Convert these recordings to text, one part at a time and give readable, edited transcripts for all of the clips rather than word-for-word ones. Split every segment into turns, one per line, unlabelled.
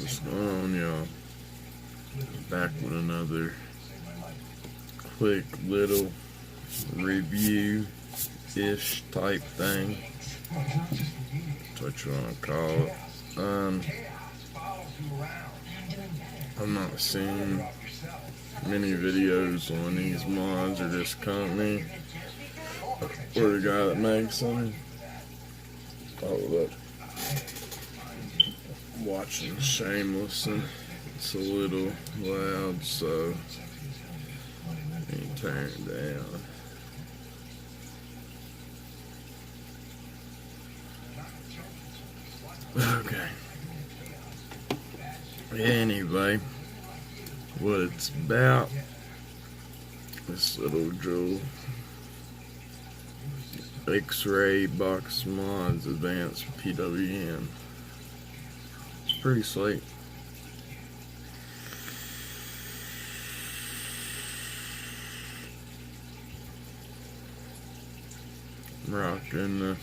What's going on, y'all? Back with another quick little review-ish type thing. That's what you want to call it. I've not seen many videos on these mods or this company or the guy that makes them. Hold up. Watching Shameless and it's a little loud, so let me turn it down. Okay. Anyway, what it's about, this little drill, XRay Box Mods Advanced Pwm. It's pretty slick. I'm rocking the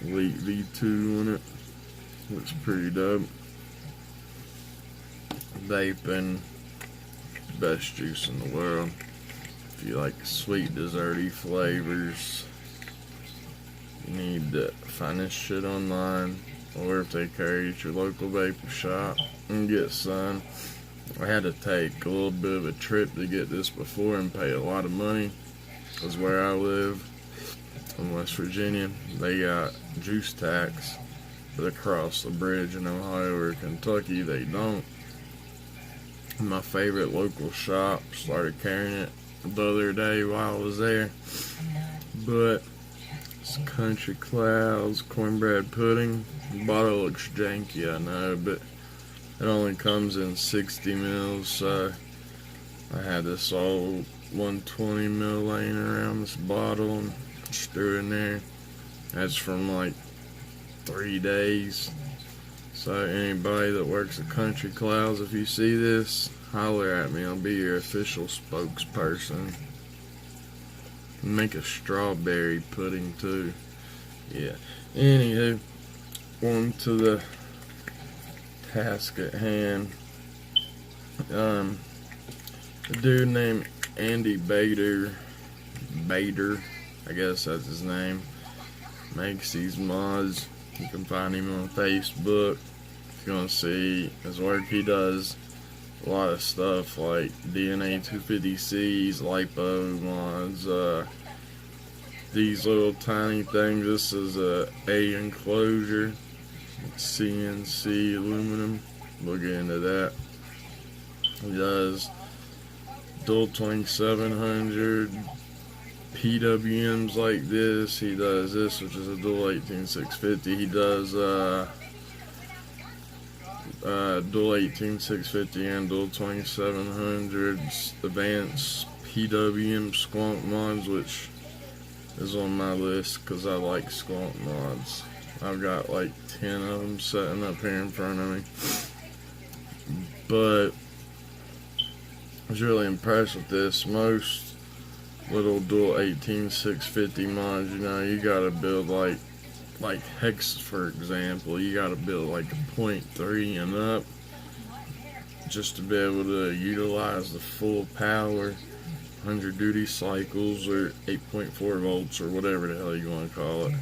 Elite V2 on it. Looks pretty dope. Vaping, best juice in the world. If you like sweet, desserty flavors, you need to find this shit online, or if they carry it at your local vapor shop, and get some. I had to take a little bit of a trip to get this before and pay a lot of money, because where I live in West Virginia, they got juice tax, but across the bridge in Ohio or Kentucky, they don't. My favorite local shop started carrying it the other day while I was there, but it's Country Clouds cornbread pudding. The bottle looks janky, I know, but it only comes in 60 mils, so I had this old 120 mil laying around this bottle and just threw it in there. That's from like 3 days. So anybody that works at Country Clouds, if you see this, holler at me. I'll be your official spokesperson. Make a strawberry pudding too. Yeah. Anywho, on to the task at hand. A dude named Andy Bader, I guess that's his name, makes these mods. You can find him on Facebook. If you want to see his work, he does a lot of stuff like DNA 250Cs, lipo mods, these little tiny things. This is a enclosure, it's CNC aluminum. We'll get into that. He does dual 2700 PWMs like this. He does this, which is a dual 18650. He does dual 18650 and dual 2700s Advanced Pwm squonk mods, which is on my list because I like squonk mods. I've got like 10 of them sitting up here in front of me, but I was really impressed with this. Most little dual 18650 mods, you know, you gotta build like Hex, for example, you gotta build like a 0.3 and up just to be able to utilize the full power, 100 duty cycles or 8.4 volts or whatever the hell you want to call it.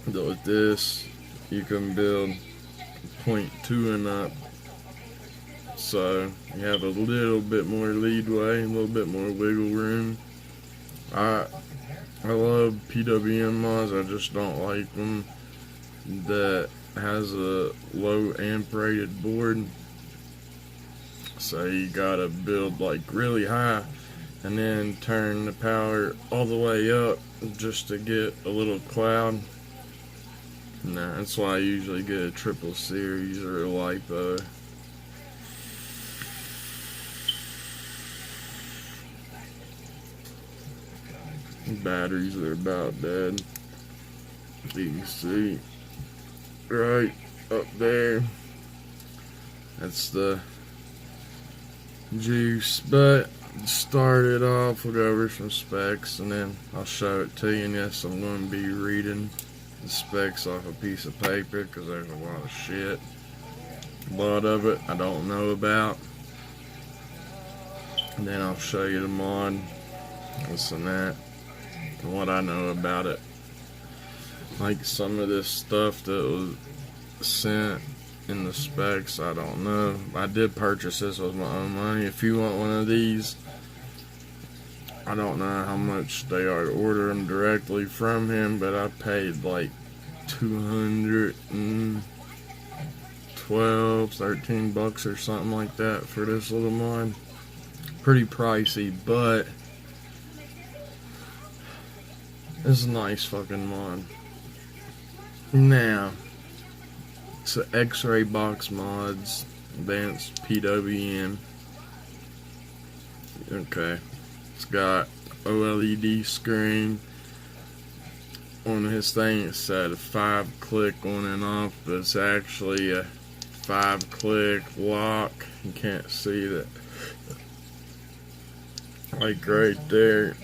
But with this, you can build 0.2 and up, so you have a little bit more leadway, a little bit more wiggle room. I love PWM mods, I just don't like them that has a low amp rated board. So you gotta build like really high and then turn the power all the way up just to get a little cloud. Nah, that's why I usually get a triple series or a lipo. Batteries are about dead. You can see right up there, that's the juice. But start it off, we'll go over some specs and then I'll show it to you. And yes, I'm going to be reading the specs off a piece of paper because there's a lot of shit. A lot of it I don't know about. And then I'll show you the mod, this and that, and what I know about it. Like some of this stuff that was sent in the specs, I don't know. I did purchase this with my own money. If you want one of these, I don't know how much they are to order them directly from him, but I paid like $212, $13 or something like that for this little mod. Pretty pricey, but it's a nice fucking mod. Now, it's an X-Ray Box Mods Advanced Pwm. Okay, it's got OLED screen. On his thing it said a 5-click on and off, but it's actually a 5-click lock. You can't see that. Like right there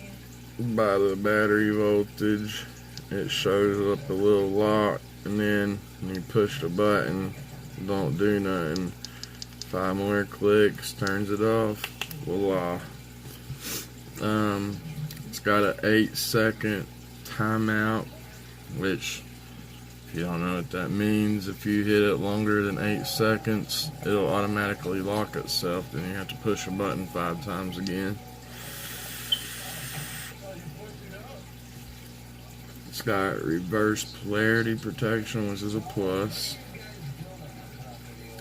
by the battery voltage, it shows up a little lock, and then when you push the button, don't do nothing. 5 more clicks, turns it off. Voila. It's got an 8-second timeout, which, if you don't know what that means, if you hit it longer than 8 seconds, it'll automatically lock itself. Then you have to push a button 5 times again. It's got reverse polarity protection, which is a plus.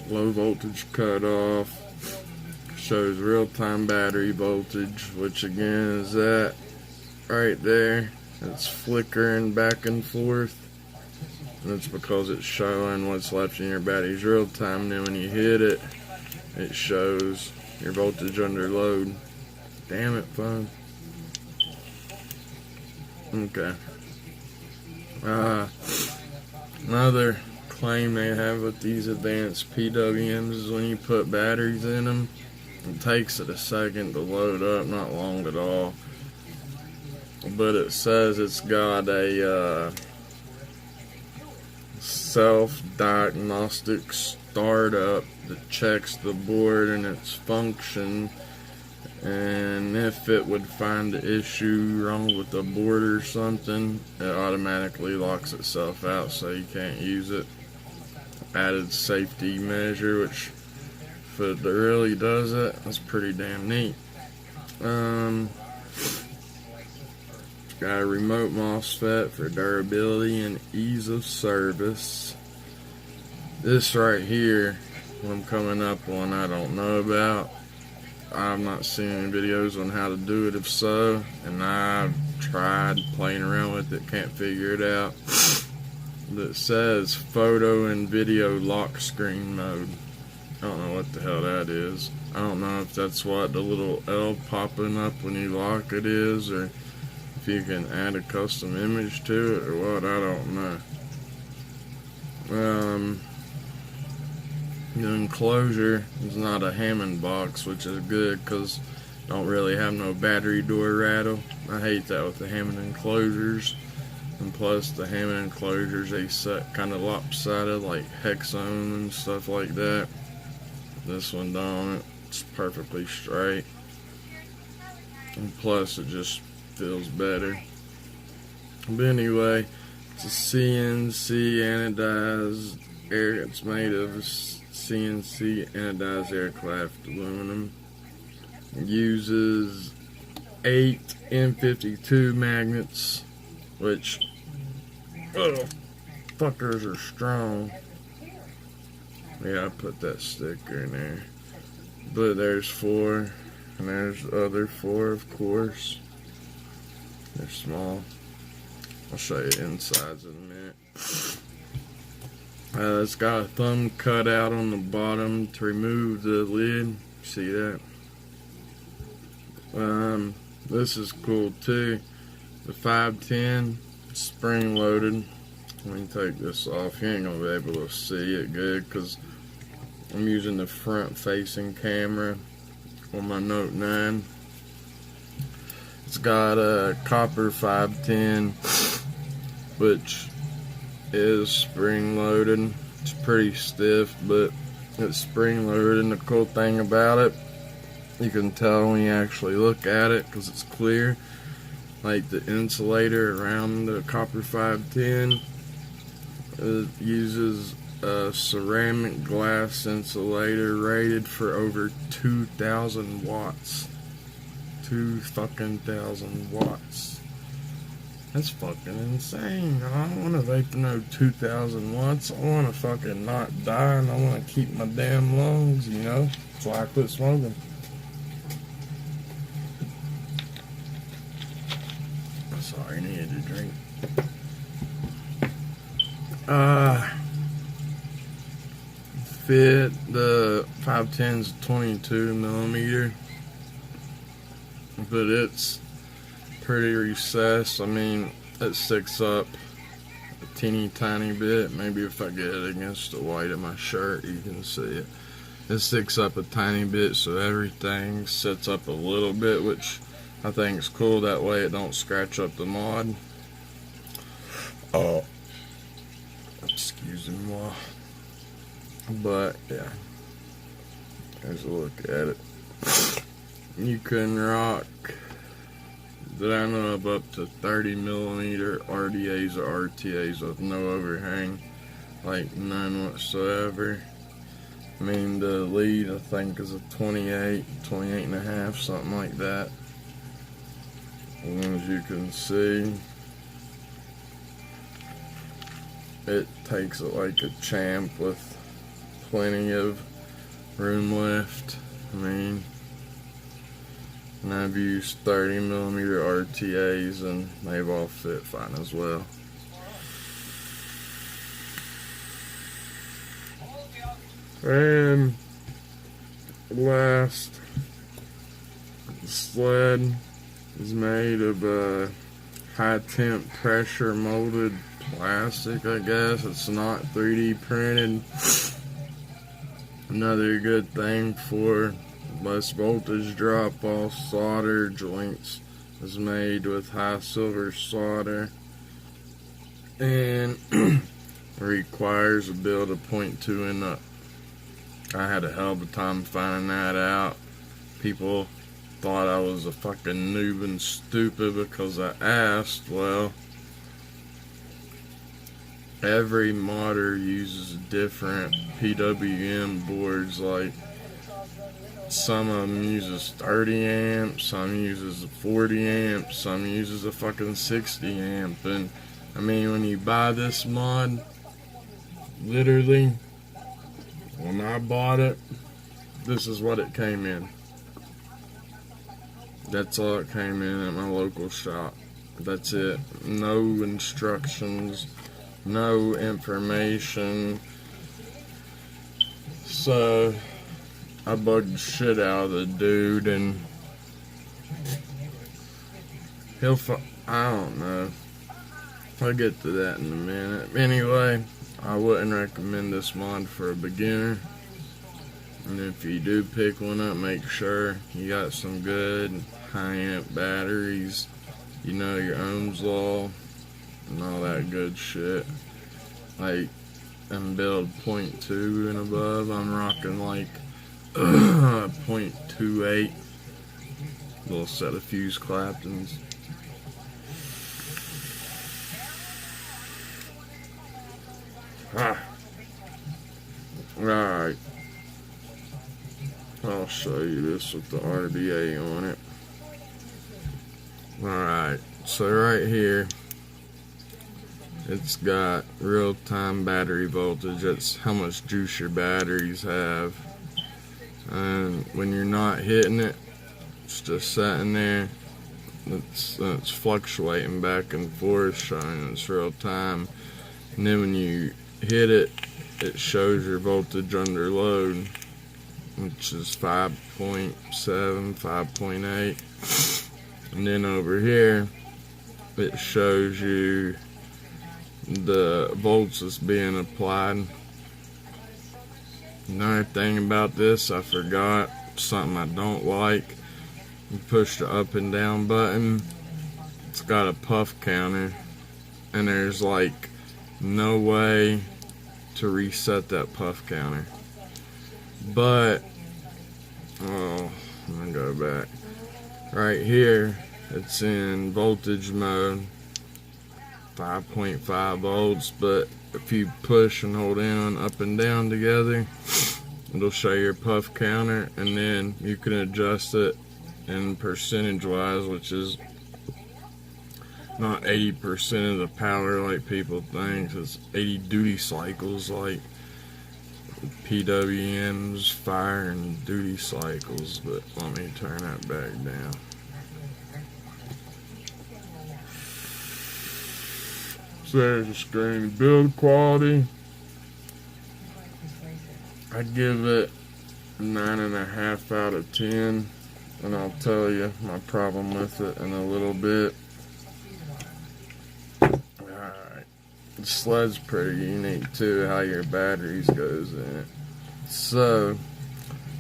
Low voltage cutoff. Shows real-time battery voltage, which again is that right there. It's flickering back and forth. And it's because it's showing what's left in your batteries real time. And then when you hit it, it shows your voltage under load. Damn it, phone. Okay. Another claim they have with these advanced PWMs is when you put batteries in them, it takes it a second to load up, not long at all. But it says it's got a self-diagnostic startup that checks the board and its function, and if it would find the issue wrong with the board or something, it automatically locks itself out so you can't use it. Added safety measure, which if it really does it, that's pretty damn neat. Got a remote MOSFET for durability and ease of service. This right here, what I'm coming up on, I don't know about. I've not seen any videos on how to do it, if so, and I've tried playing around with it, can't figure it out. But it says photo and video lock screen mode. I don't know what the hell that is. I don't know if that's what the little L popping up when you lock it is, or if you can add a custom image to it or what, I don't know. The enclosure is not a Hammond box, which is good because don't really have no battery door rattle. I hate that with the Hammond enclosures. And plus the Hammond enclosures, they set kind of lopsided like hexone and stuff like that. This one don't. It's perfectly straight. And plus it just feels better. But anyway, it's a CNC anodized air. It's made of CNC anodized aircraft aluminum. It uses 8 M52 magnets, which fuckers are strong. Yeah, I put that sticker in there. But there's 4, and there's the other 4, of course. They're small. I'll show you insides in a minute. It's got a thumb cut out on the bottom to remove the lid. See that? This is cool too. The 510 spring loaded. Let me take this off. You ain't gonna be able to see it good because I'm using the front facing camera on my Note 9. It's got a copper 510, which is spring loaded. It's pretty stiff, but It's spring loaded, and the cool thing about it, you can tell when you actually look at it because it's clear. Like the insulator around the copper 510, it uses a ceramic glass insulator rated for over 2,000 watts. 2,000 watts. That's fucking insane. I don't want to vape no 2,000 watts. I want to fucking not die, and I want to keep my damn lungs, you know? That's why I quit smoking. Sorry, I needed a drink. Fit the 510's 22 millimeter, but it's pretty recessed. I mean, it sticks up a teeny tiny bit. Maybe if I get it against the white of my shirt, you can see it. It sticks up a tiny bit, so everything sits up a little bit, which I think is cool. That way it don't scratch up the mod. Oh, excuse me, moi. But yeah, there's a look at it. You can rock, that I know of, up to 30 millimeter RDAs or RTAs with no overhang, like none whatsoever. I mean, the lead I think is a 28 and a half, something like that. As you can see, it takes it like a champ with plenty of room left. I mean, and I've used 30 millimeter RTAs and they've all fit fine as well. And last sled is made of high temp pressure molded plastic, I guess. It's not 3D printed. Another good thing for less voltage drop off. Solder joints is made with high silver solder and requires a build of 0.2 and up. I had a hell of a time finding that out. People thought I was a fucking noob and stupid because I asked. Well, every modder uses different PWM boards. Like, some of them uses 30 amps, some uses 40 amps, some uses a fucking 60 amp. And I mean, when you buy this mod, literally, when I bought it, this is what it came in. That's all it came in at my local shop. That's it. No instructions, no information. So I bugged the shit out of the dude, and I don't know. I'll get to that in a minute. Anyway, I wouldn't recommend this mod for a beginner. And if you do pick one up, make sure you got some good high amp batteries, you know your Ohm's law, and all that good shit. Like, I'm build 0.2 and above. I'm rocking like 0.28. Little set of fuse Claptons. Alright. I'll show you this with the RDA on it. Alright, so right here, it's got real-time battery voltage. That's how much juice your batteries have. And when you're not hitting it, it's just sitting there. It's fluctuating back and forth, showing it's real-time. And then when you hit it, it shows your voltage under load, which is 5.7, 5.8. And then over here, it shows you the volts that's being applied. Another thing about this, I forgot, something I don't like. You push the up and down button, it's got a puff counter, and there's like no way to reset that puff counter. But oh, I'm gonna go back. Right here, it's in voltage mode, 5.5 volts, but if you push and hold in up and down together, it'll show your puff counter, and then you can adjust it in percentage wise, which is not 80% of the power like people think. It's 80 duty cycles like PWM's fire and duty cycles. But let me turn that back down. So there's the screen. Build quality, I give it 9.5 out of 10, and I'll tell you my problem with it in a little bit. Alright, the sled's pretty unique too, how your batteries goes in it. So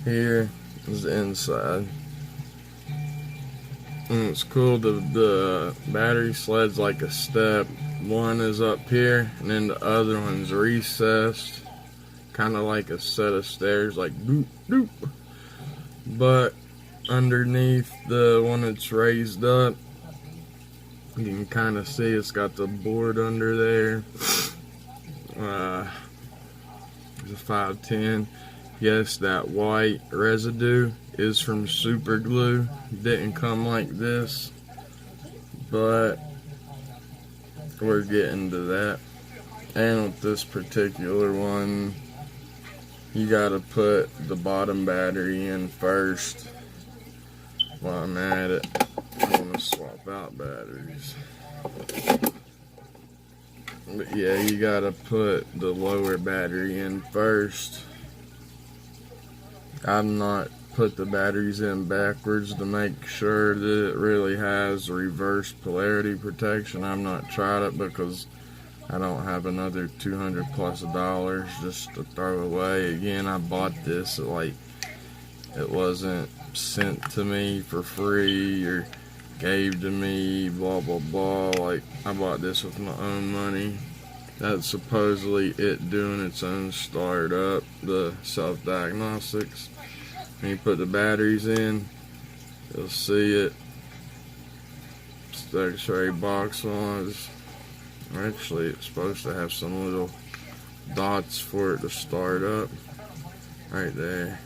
here is the inside, and it's cool. The battery sled's like a step. One is up here, and then the other one's recessed, kind of like a set of stairs, like doop doop. But underneath the one that's raised up, you can kind of see it's got the board under there. The 510. Yes, that white residue is from super glue. Didn't come like this, but we're getting to that. And with this particular one, you gotta put the bottom battery in first. While I'm at it, I'm gonna swap out batteries. But yeah, you gotta put the lower battery in first. I've not put the batteries in backwards to make sure that it really has reverse polarity protection. I've not tried it because I don't have another $200+ just to throw away. Again, I bought this at like, it wasn't sent to me for free or gave to me, blah blah blah. Like, I bought this with my own money. That's supposedly it doing its own startup, the self-diagnostics. When you put the batteries in, you'll see it. It's the XRay Box Mods. Actually, it's supposed to have some little dots for it to start up. Right there.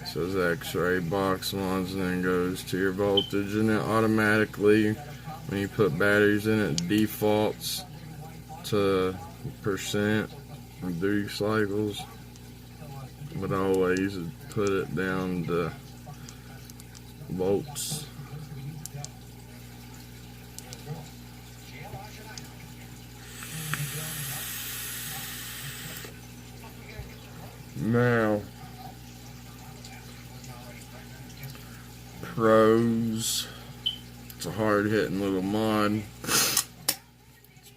It says XRay Box Mods, and then goes to your voltage, and it automatically, when you put batteries in, it defaults to percent and duty cycles, but always put it down to volts. Now, pros. It's a hard-hitting little mod. It's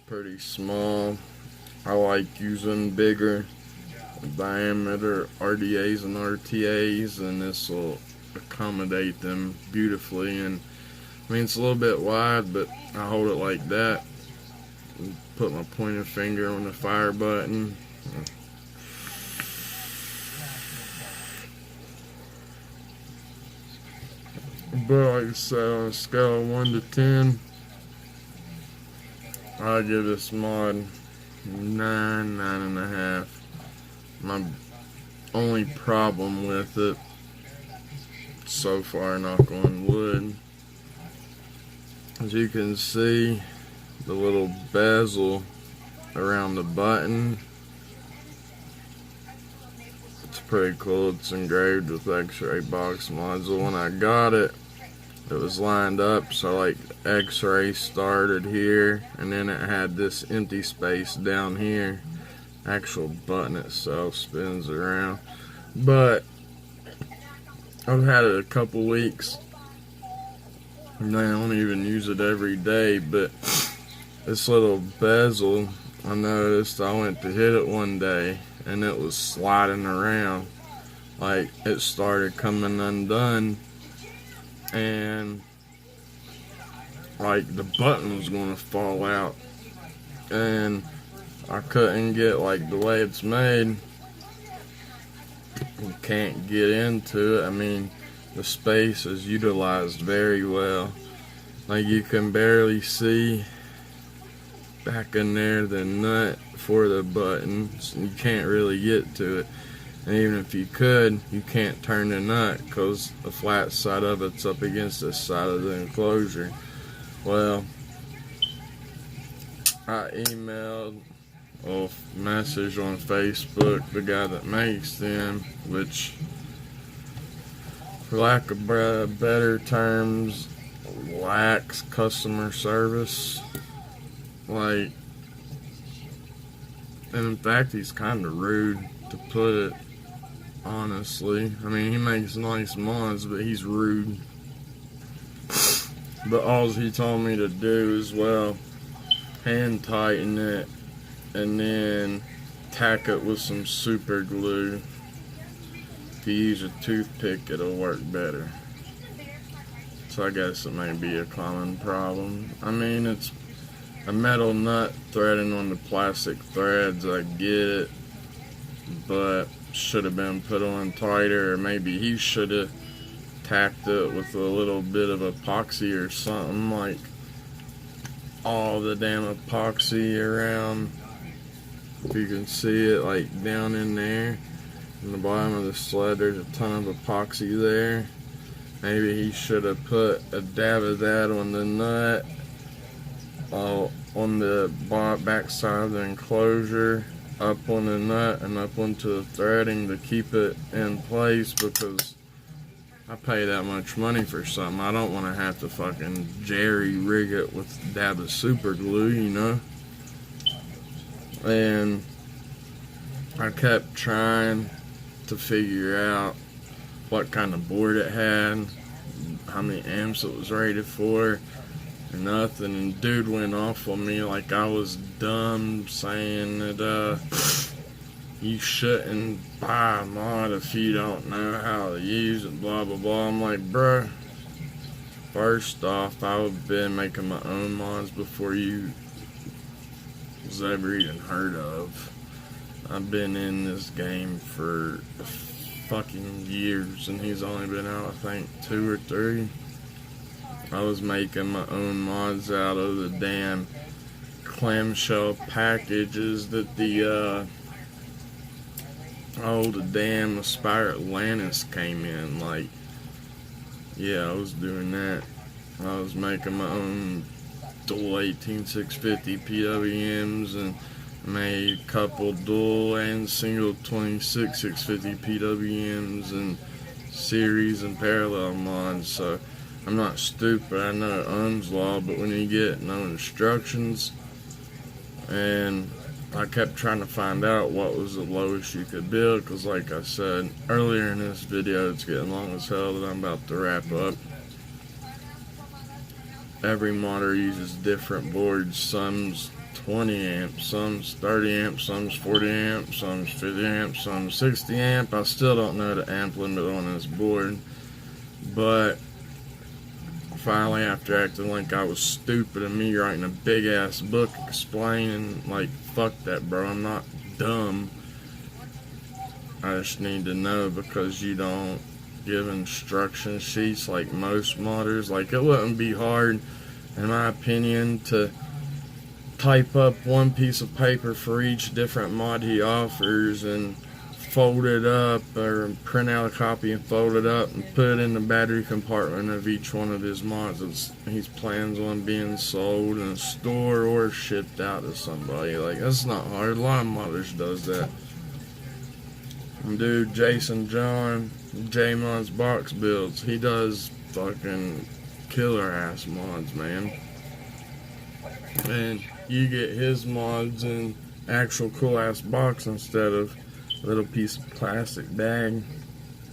pretty small. I like using bigger diameter RDAs and RTAs, and this will accommodate them beautifully. And I mean, it's a little bit wide, but I hold it like that and put my pointer finger on the fire button. But like I said, on a scale of 1 to 10, I'll give this mod 9.5. My only problem with it so far, knock on wood, as you can see, the little bezel around the button, it's pretty cool. It's engraved with XRay Box Mods. So when I got it, it was lined up, so like X-ray started here, and then it had this empty space down here. Actual button itself spins around, but I've had it a couple weeks and I don't even use it every day. But this little bezel, I noticed, I went to hit it one day and it was sliding around, like it started coming undone, and like the button was going to fall out, and I couldn't get, like, the way it's made, you can't get into it. I mean, the space is utilized very well. Like, you can barely see back in there the nut for the buttons. You can't really get to it. And even if you could, you can't turn the nut because the flat side of it's up against the side of the enclosure. Well, I emailed or message on Facebook the guy that makes them, which, for lack of better terms, lacks customer service. Like, and in fact, he's kind of rude, to put it honestly. I mean, he makes nice mods, but he's rude. But all he told me to do is, well, hand tighten it and then tack it with some super glue. If you use a toothpick, it'll work better. So I guess it may be a common problem. I mean, it's a metal nut threading on the plastic threads, I get it, but should have been put on tighter, or maybe he should have tacked it with a little bit of epoxy or something, like all the damn epoxy around. If you can see it, like down in there in the bottom of the sled, there's a ton of epoxy there. Maybe he should have put a dab of that on the nut, on the back side of the enclosure, up on the nut and up onto the threading to keep it in place, because I pay that much money for something. I don't want to have to fucking jerry rig it with a dab of super glue, you know? And I kept trying to figure out what kind of board it had, how many amps it was rated for, and nothing. And dude went off on me like I was dumb, saying that you shouldn't buy a mod if you don't know how to use it, blah blah blah. I'm like, bruh, first off, I would have been making my own mods before you was ever even heard of. I've been in this game for fucking years, and he's only been out, I think, 2 or 3. I was making my own mods out of the damn clamshell packages that the damn Aspire Atlantis came in. Like, yeah, I was doing that. I was making my own dual 18650 PWMs and made a couple dual and single 26650 PWMs and series and parallel mods. So I'm not stupid. I know Ohm's law, but when you get no instructions, and I kept trying to find out what was the lowest you could build, because like I said earlier in this video, it's getting long as hell that I'm about to wrap up. Every modder uses different boards. Some's 20 amps, some's 30 amps, some's 40 amps, some's 50 amps, some's 60 amp. I still don't know the amp limit on this board, but finally, after acting like I was stupid and me writing a big ass book explaining, like, fuck that, bro, I'm not dumb, I just need to know, because you don't give instruction sheets like most modders. Like, it wouldn't be hard, in my opinion, to type up one piece of paper for each different mod he offers and fold it up, or print out a copy and fold it up and put it in the battery compartment of each one of his mods he plans on being sold in a store or shipped out to somebody. Like, that's not hard. A lot of modders does that. Dude, Jason John, J Mods Box Builds, he does fucking killer ass mods, man. And you get his mods in actual cool ass box instead of a little piece of plastic bag.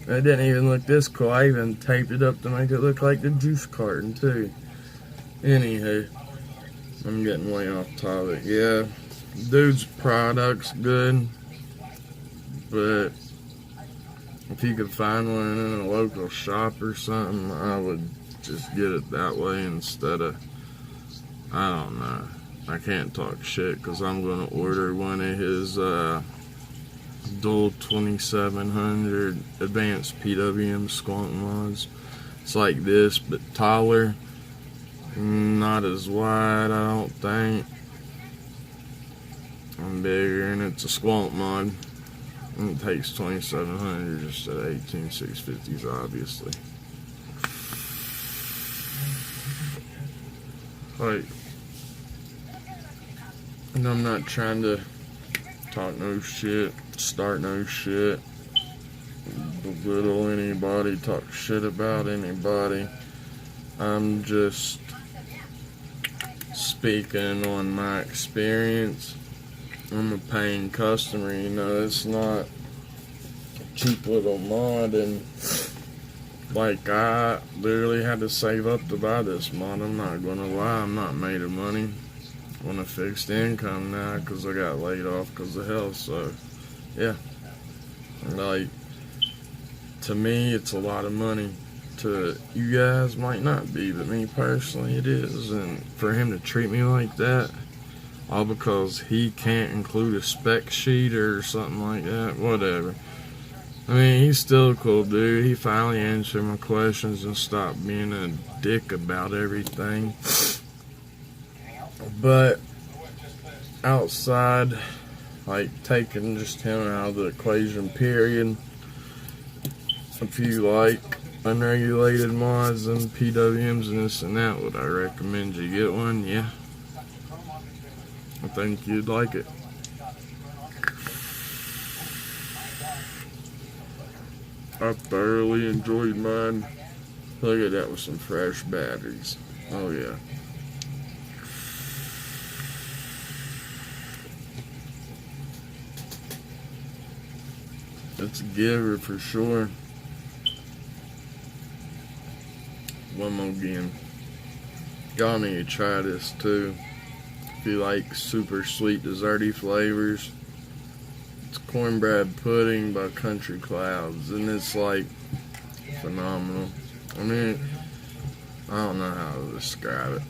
It didn't even look this cool. I even taped it up to make it look like the juice carton too. Anywho, I'm getting way off topic. Yeah, dude's product's good, but if you could find one in a local shop or something, I would just get it that way instead of, I don't know. I can't talk shit because I'm going to order one of his dual 2700 Advanced Pwm Squonk mods. It's like this, but taller. Not as wide, I don't think. And bigger, and it's a squonk mod. And it takes 2700 instead of 18650s, obviously. Like, and I'm not trying to talk no shit, start no shit, belittle anybody, talk shit about anybody. I'm just speaking on my experience. I'm a paying customer, you know, it's not a cheap little mod, and like, I literally had to save up to buy this mod. I'm not gonna lie, I'm not made of money. I'm on a fixed income now because I got laid off because of health, so yeah. Like, to me, it's a lot of money. To you guys, might not be, but me personally, it is. And for him to treat me like that, all because he can't include a spec sheet or something like that, whatever. I mean, he's still a cool dude. He finally answered my questions and stopped being a dick about everything. But outside, like, taking just him out of the equation, period, if you like unregulated mods and PWMs and this and that, would I recommend you get one? Yeah. I think you'd like it. I thoroughly enjoyed mine. Look at that with some fresh batteries. Oh yeah. It's a giver for sure. One more again. Y'all need to try this too. If you like super sweet desserty flavors. It's cornbread pudding by Country Clouds, and it's like phenomenal. I mean, I don't know how to describe it.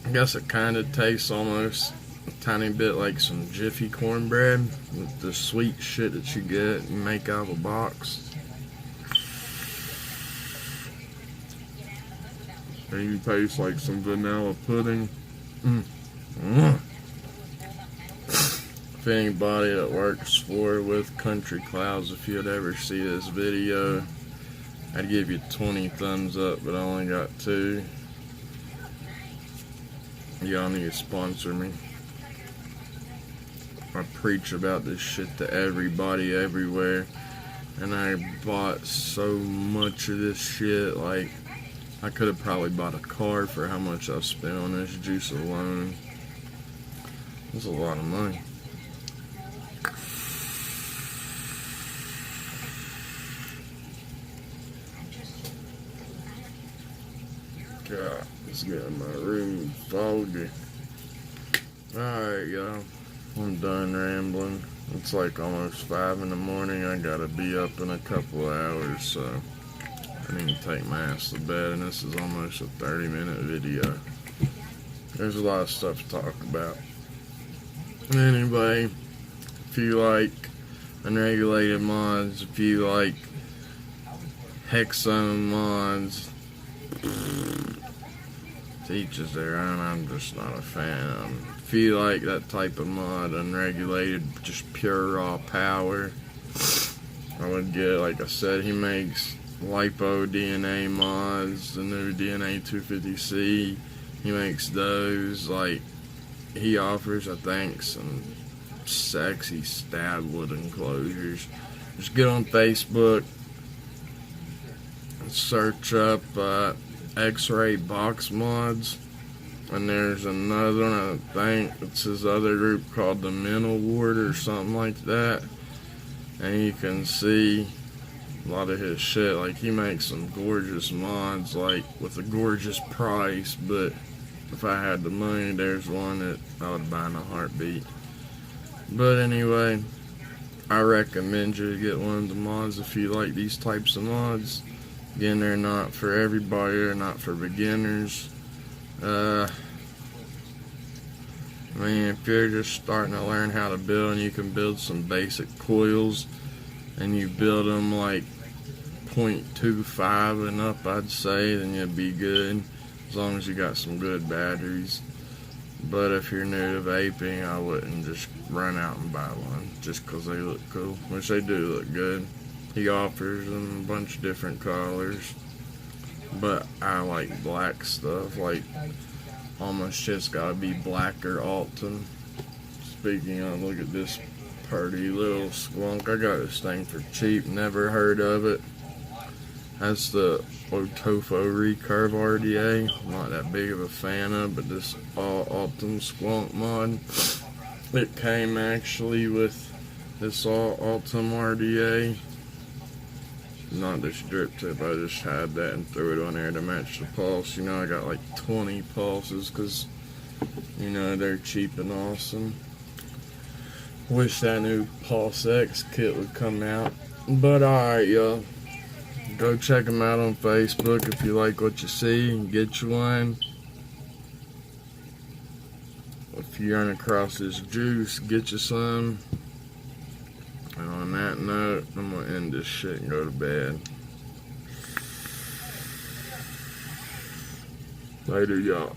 I guess it kind of tastes almost a tiny bit like some Jiffy cornbread with the sweet shit that you get and make out of a box. And you taste like some vanilla pudding. If anybody that works for with Country Clouds, if you'd ever see this video, I'd give you 20 thumbs up, but I only got 2. Y'all need to sponsor me. I preach about this shit to everybody everywhere, and I bought so much of this shit. Like, I could have probably bought a car for how much I've spent on this juice alone. That's a lot of money. God, it's getting my room foggy. Alright, y'all. I'm done rambling. It's like almost 5 in the morning. I gotta be up in a couple of hours, so I need to take my ass to bed, and this is almost a 30-minute video. There's a lot of stuff to talk about. Anyway, if you like unregulated mods, if you like hexone mods, to each is their own. I'm just not a fan. If you like that type of mod, unregulated, just pure raw power, I would get, like I said, he makes lipo DNA mods, the new DNA 250C. He makes those. Like, he offers, I think, some sexy stab wood enclosures. Just get on Facebook, search up XRay Box Mods, and there's another one, I think it's his other group called the Mental Ward or something like that, and you can see a lot of his shit. Like, he makes some gorgeous mods, like, with a gorgeous price, but if I had the money, there's one that I would buy in a heartbeat. But anyway, I recommend you to get one of the mods if you like these types of mods. Again, they're not for everybody, they're not for beginners. I mean, if you're just starting to learn how to build and you can build some basic coils and you build them like 0.25 and up, I'd say, then you'd be good, as long as you got some good batteries. But if you're new to vaping, I wouldn't just run out and buy one just because they look cool, which they do look good. He offers them a bunch of different colors, but I like black stuff, like almost just gotta be black or Alton. Speaking of, look at this pretty little squonk. I got this thing for cheap, never heard of it. That's the Otofo Recurve RDA. I'm not that big of a fan of, but this all Alton Squonk mod. It came actually with this all Alton RDA. Not this drip tip, I just had that and threw it on there to match the pulse. You know, I got like 20 pulses because, you know, they're cheap and awesome. Wish that new Pulse X kit would come out. But alright, y'all. Go check them out on Facebook if you like what you see and get you one. If you run across this juice, get you some. And on that note, I'm going to end this shit and go to bed. Later, y'all.